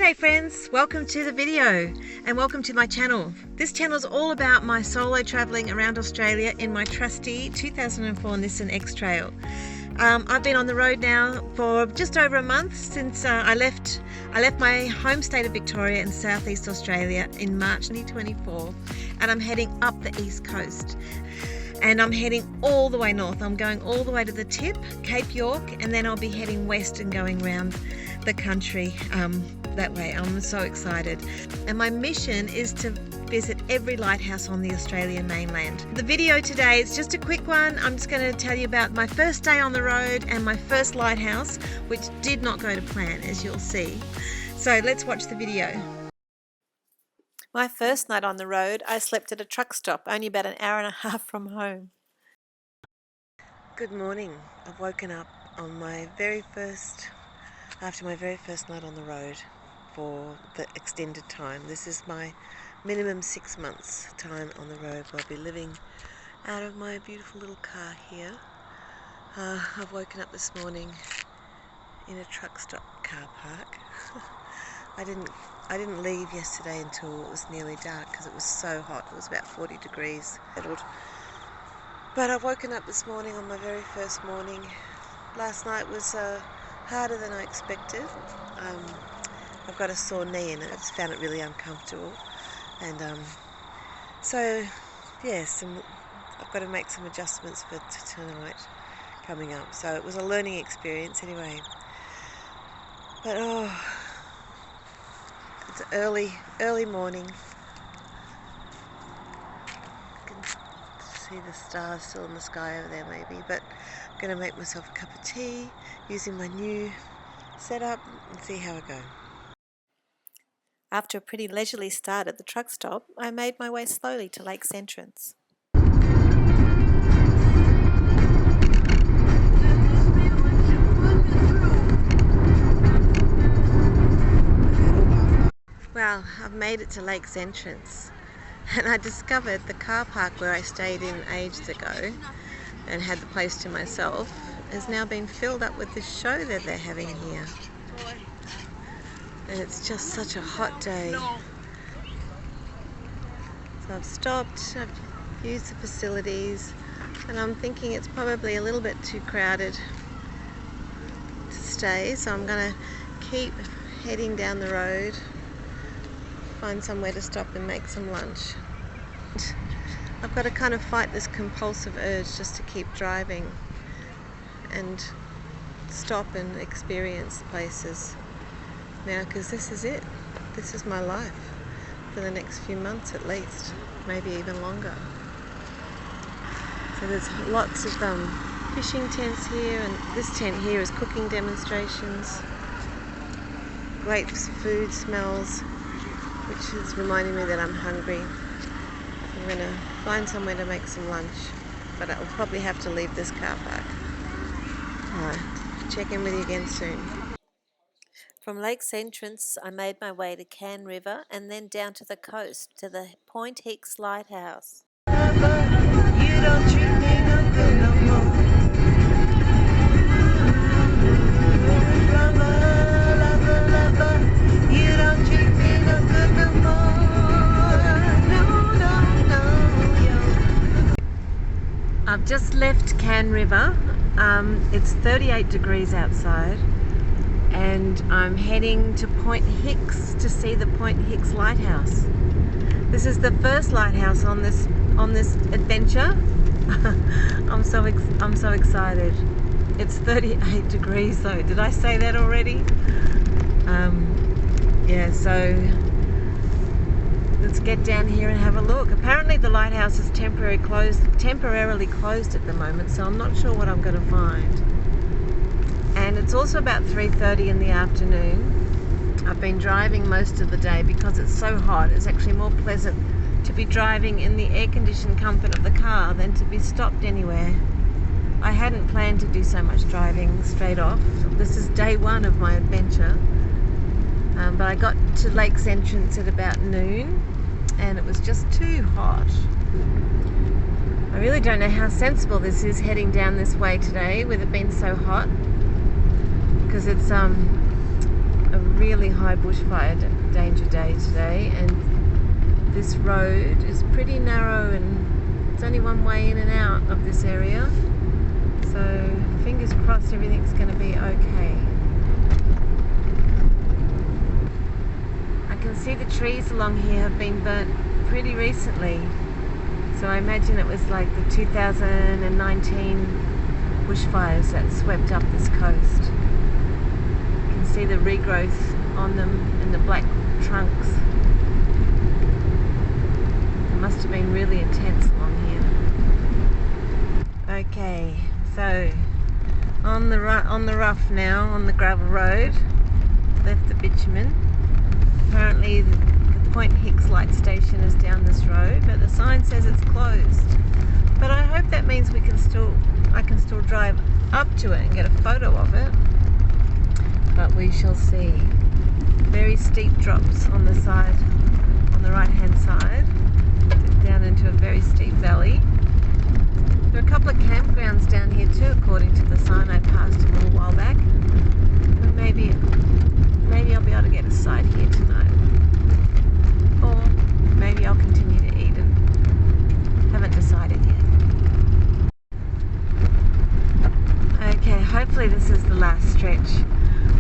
Hey friends, welcome to the video and welcome to my channel. This channel is all about my solo travelling around Australia in my trusty 2004 Nissan X-Trail. I've been on the road now for just over a month since I left my home state of Victoria in southeast Australia in March 2024, and I'm heading up the east coast. And I'm heading all the way north. I'm going all the way to the tip, Cape York, and then I'll be heading west and going around the country that way. I'm so excited. And my mission is to visit every lighthouse on the Australian mainland. The video today is just a quick one. I'm just going to tell you about my first day on the road and my first lighthouse, which did not go to plan, as you'll see. So let's watch the video. My first night on the road, I slept at a truck stop, only about an hour and a half from home. Good morning. I've woken up on after my very first night on the road for the extended time. This is my minimum 6 months time on the road. I'll be living out of my beautiful little car here. I've woken up this morning in a truck stop car park. I didn't leave yesterday until it was nearly dark because it was so hot. It was about 40 degrees. But I've woken up this morning on my very first morning. Last night was harder than I expected. I've got a sore knee and I just found it really uncomfortable. And so yes, I've got to make some adjustments for tonight coming up. So it was a learning experience anyway. But it's early morning. You can see the stars still in the sky over there maybe, but I'm going to make myself a cup of tea using my new setup and see how I go. After a pretty leisurely start at the truck stop, I made my way slowly to Lake's entrance. Well, I've made it to Lake's entrance, and I discovered the car park where I stayed in ages ago and had the place to myself has now been filled up with this show that they're having here. And it's just such a hot day. So I've stopped, I've used the facilities, and I'm thinking it's probably a little bit too crowded to stay, so I'm going to keep heading down the road, find somewhere to stop and make some lunch. I've got to kind of fight this compulsive urge just to keep driving and stop and experience places now, because this is it. This is my life for the next few months at least, maybe even longer. So there's lots of fishing tents here, and this tent here is cooking demonstrations. Great food smells, which is reminding me that I'm hungry. I'm going to find somewhere to make some lunch, but I'll probably have to leave this car park. Alright, check in with you again soon. From Lake's entrance, I made my way to Cann River and then down to the coast to the Point Hicks Lighthouse. You don't treat me no good no more. You don't treat me no good no more. No. I've just left Cann River. It's 38 degrees outside, and I'm heading to Point Hicks to see the Point Hicks Lighthouse. This is the first lighthouse on this adventure. I'm so excited. It's 38 degrees though. Did I say that already? Yeah, so let's get down here and have a look. Apparently the lighthouse is temporarily closed at the moment, so I'm not sure what I'm going to find. And it's also about 3:30 in the afternoon. I've been driving most of the day because it's so hot. It's actually more pleasant to be driving in the air-conditioned comfort of the car than to be stopped anywhere. I hadn't planned to do so much driving straight off. This is day one of my adventure. But I got to Lake's entrance at about noon and it was just too hot. I really don't know how sensible this is heading down this way today with it being so hot, because it's a really high bushfire danger day today, and this road is pretty narrow and it's only one way in and out of this area, so fingers crossed everything's going to be okay. I can see the trees along here have been burnt pretty recently, so I imagine it was like the 2019 bushfires that swept up this coast. You can see the regrowth on them and the black trunks. It must have been really intense along here. Okay, so on the rough now, on the gravel road, left the bitumen. Apparently the Point Hicks light station is down this road, but the sign says it's closed. But I hope that means I can still drive up to it and get a photo of it. But we shall see. Very steep drops on the side, on the right hand side, down into a very steep valley. There are a couple of campgrounds down here too, according to the sign I passed a little while back. But maybe I'll be able to get a site here tonight. Or maybe I'll continue to Eden. Haven't decided yet. Okay, hopefully this is the last stretch.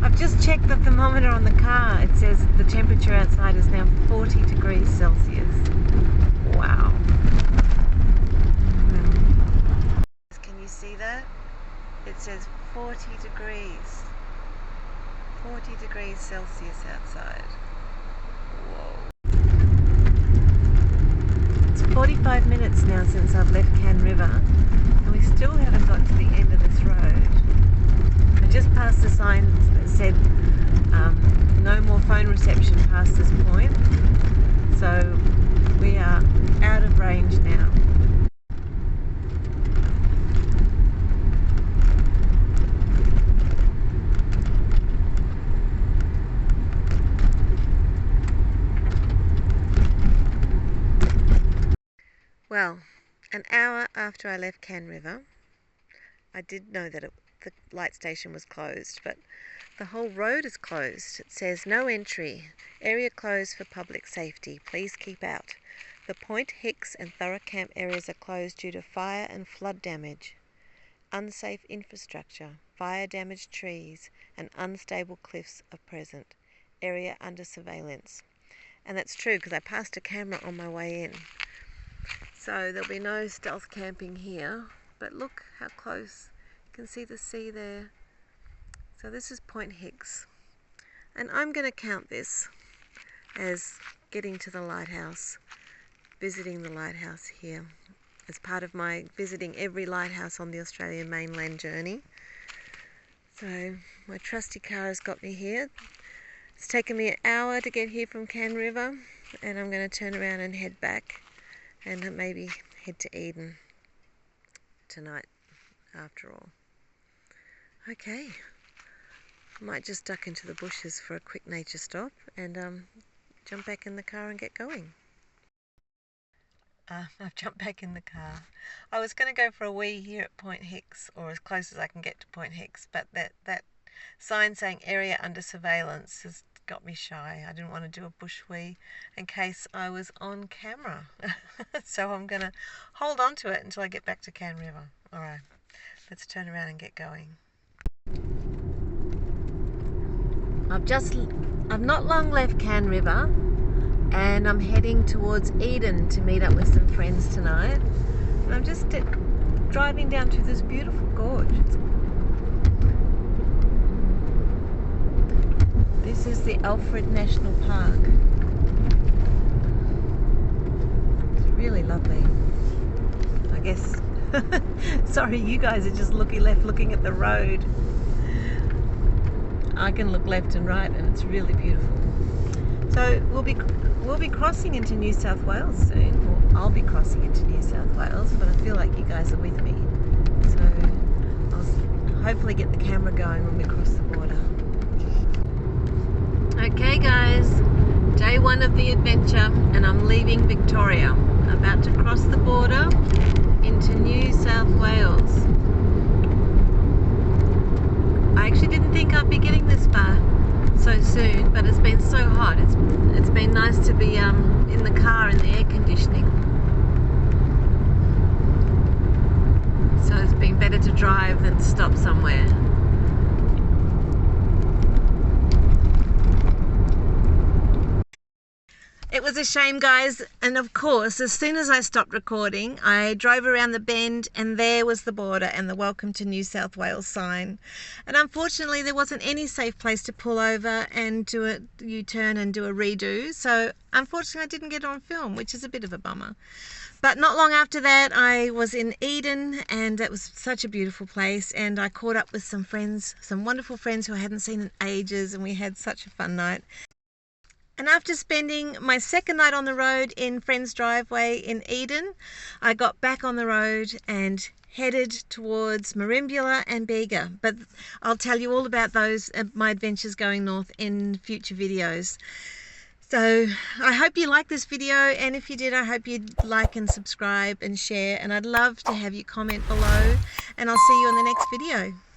I've just checked the thermometer on the car. It says the temperature outside is now 40 degrees Celsius. Wow. Can you see that? It says 40 degrees. 40 degrees Celsius outside. Whoa. It's 45 minutes now since I've left Can River, and we still haven't got to the end of this road. I just passed the sign that said no more phone reception past this point, so we are out of range now. Well, an hour after I left Can River, I did know that the light station was closed, but the whole road is closed. It says no entry, area closed for public safety, please keep out. The Point Hicks and Thorough Camp areas are closed due to fire and flood damage. Unsafe infrastructure, fire damaged trees and unstable cliffs are present. Area under surveillance. And that's true because I passed a camera on my way in. So there'll be no stealth camping here, but look how close. You can see the sea there. So this is Point Hicks, and I'm going to count this as getting to the lighthouse, visiting the lighthouse here as part of my visiting every lighthouse on the Australian mainland journey. So my trusty car has got me here. It's taken me an hour to get here from Can River, and I'm going to turn around and head back and maybe head to Eden tonight after all. Okay, I might just duck into the bushes for a quick nature stop and jump back in the car and get going. I've jumped back in the car. I was going to go for a wee here at Point Hicks, or as close as I can get to Point Hicks, but that sign saying area under surveillance has got me shy. I didn't want to do a bush wee in case I was on camera. So I'm going to hold on to it until I get back to Can River. Alright, let's turn around and get going. I've not long left Can River, and I'm heading towards Eden to meet up with some friends tonight. And I'm just driving down through this beautiful gorge. This is the Alfred National Park. It's really lovely. I guess, sorry, you guys are just looking left, looking at the road. I can look left and right, and it's really beautiful. So we'll be crossing into New South Wales soon. Well, I'll be crossing into New South Wales, but I feel like you guys are with me. So I'll hopefully get the camera going when we cross the border. Okay guys, day one of the adventure, and I'm leaving Victoria. I'm about to cross the border into New South Wales. I actually didn't think I'd be getting this far. so soon, but it's been so hot. It's been nice to be in the car in the air conditioning. So it's been better to drive than to stop somewhere. It was a shame, guys, and of course as soon as I stopped recording I drove around the bend and there was the border and the Welcome to New South Wales sign, and unfortunately there wasn't any safe place to pull over and do a U-turn and do a redo, so unfortunately I didn't get it on film, which is a bit of a bummer. But not long after that I was in Eden, and it was such a beautiful place, and I caught up with some friends, some wonderful friends who I hadn't seen in ages, and we had such a fun night. And after spending my second night on the road in Friend's driveway in Eden, I got back on the road and headed towards Merimbula and Bega. But I'll tell you all about those, my adventures going north, in future videos. So I hope you liked this video, and if you did, I hope you'd like and subscribe and share, and I'd love to have you comment below, and I'll see you on the next video.